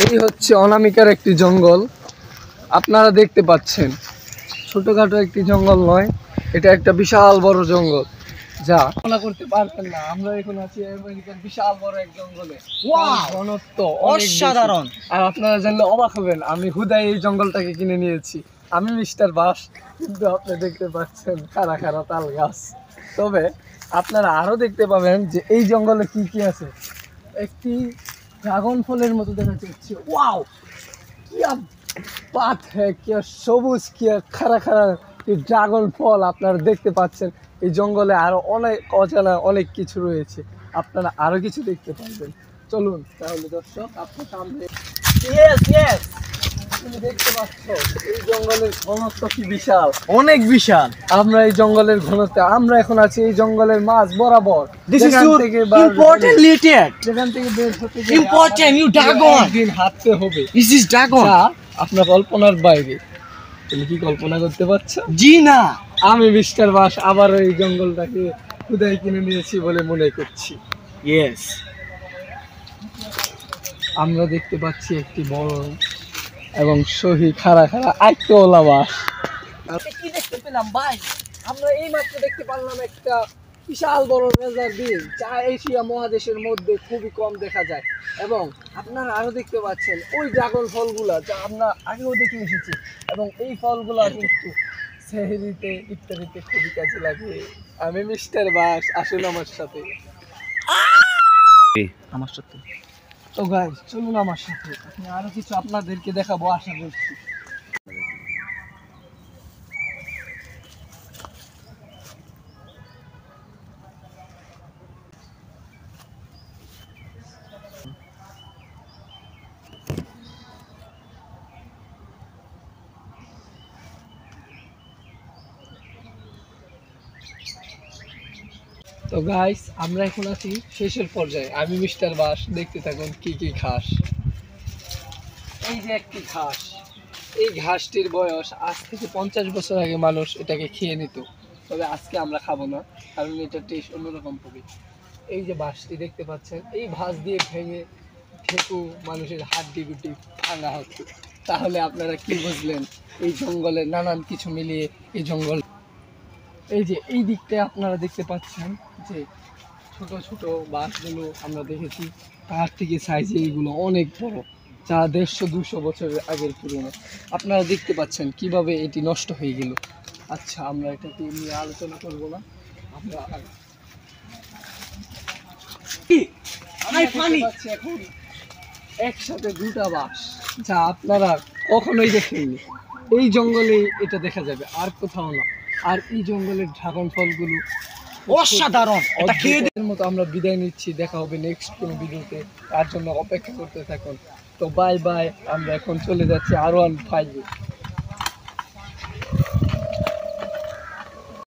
এই হচ্ছে অনামিকার একটি জঙ্গল। আপনারা দেখতে পাচ্ছেন, ছোটখাটো একটি জঙ্গল নয়, এটা একটা বিশাল বড় জঙ্গল, যা কল্পনা করতে পারবেন না। আমরা এখন আছি আমেরিকার বিশাল বড় এক জঙ্গলে। ঘনত্ব অসাধারণ, আর আপনারা জানলে অবাক হবেন, আমি হুদাই এই জঙ্গলটাকে কিনে নিয়েছি। আমি মিস্টার বাস, কিন্তু আপনি দেখতে পাচ্ছেন খাড়া খাড়া তাল গাছ। তবে আপনারা আরো দেখতে পাবেন যে এই জঙ্গলে কি কি আছে। একটি ড্রাগন ফলের মতো দেখা যাচ্ছে। ওয়াও, কি বাত হ্যাঁ, কি সবুজ, কি খাড়া খাড়া ড্রাগন ফল আপনারা দেখতে পাচ্ছেন। এই জঙ্গলে আরো অনেক অজানা অনেক কিছু রয়েছে, আপনারা আরো কিছু দেখতে পারবেন। চলুন তাহলে দর্শক, আপনার সামনে তুমি দেখতে পাচ্ছ এই জঙ্গলের ঘনত্ব কি বিশাল, অনেক বিশাল। আমরা এই জঙ্গলের ঘনত্ব, আমরা এখন আছি এই জঙ্গলের মাঝ বরাবর। যেখান থেকে বের হতে দিন হাঁটতে হবে। আপনার কল্পনার বাইরে। তুমি কি কল্পনা করতে পারছো? জি না। আমি মিস্টার বাস আবার এই জঙ্গলটাকে খুদাই কিনে নিয়েছি বলে মনে করছি। ইয়েস, আমরা দেখতে পাচ্ছি একটি বড় এবং সহি খাড়া খাড়া আইটোলা বাস। কি দেখতে পেলাম ভাই? আমরা এই মাত্র দেখতে পারলাম একটা বিশাল বড় রেজার বিল, যা এশিয়া মহাদেশের মধ্যে খুবই কম দেখা যায়। এবং আপনারা আরো দেখতে পাচ্ছেন ওই ড্রাগন ফলগুলা, যা আমরা আগেও দেখে এসেছি। এবং এই ফলগুলা কিন্তু সেহরিতে ইত্যাদিতে খুবই কাজে লাগে। আমি মিস্টার বাস, আসুন আমার সাথে। তো গাইস, চলুন আমার সাথে, আমি আরো কিছু আপনাদেরকে দেখাবো আশা করছি। তো গাইস, আমরা এখন আছি শেষের পর্যায়ে। আমি মিস্টার বাস, দেখতে থাকুন কি কি ঘাস। এই যে একটি ঘাস, এই ঘাসটির বয়স আজ থেকে 50 বছর আগে মানুষ এটাকে খেয়ে নিত। তবে আজকে আমরা খাবো না, কারণ এটা টেস্ট অন্যরকম হবে। এই যে বাঁশটি দেখতে পাচ্ছেন, এই বাঁশ দিয়ে ভেঙে ঠেকু মানুষের হাড্ডি গুটি ভাঙা হতো। তাহলে আপনারা কি বুঝলেন এই জঙ্গলে নানান কিছু মিলিয়ে এই জঙ্গল। এই যে এই দিকটায় আপনারা দেখতে পাচ্ছেন যে ছোট ছোট বাঁশগুলো আমরা দেখেছি, তার থেকে সাইজে এইগুলো অনেক বড়, যা 150-200 বছরের আগের পুরনো। আপনারা দেখতে পাচ্ছেন কিভাবে এটি নষ্ট হয়ে গেল। আচ্ছা, আমরা এটাকে নিয়ে আলোচনা করব না। আমরা এখন একসাথে দুটা বাঁশ, যা আপনারা কখনোই দেখেননি। এই জঙ্গলে এটা দেখা যাবে, আর কোথাও না। আর এই জঙ্গলের ড্রাগন ফলগুলো অসাধারণ। এটা খেয়ে মতো আমরা বিদায় নিচ্ছি, দেখা হবে নেক্সট কোনো ভিডিওতে। তার জন্য অপেক্ষা করতে থাকুন। তো বাই বাই, আমরা এখন চলে যাচ্ছি R15-এ।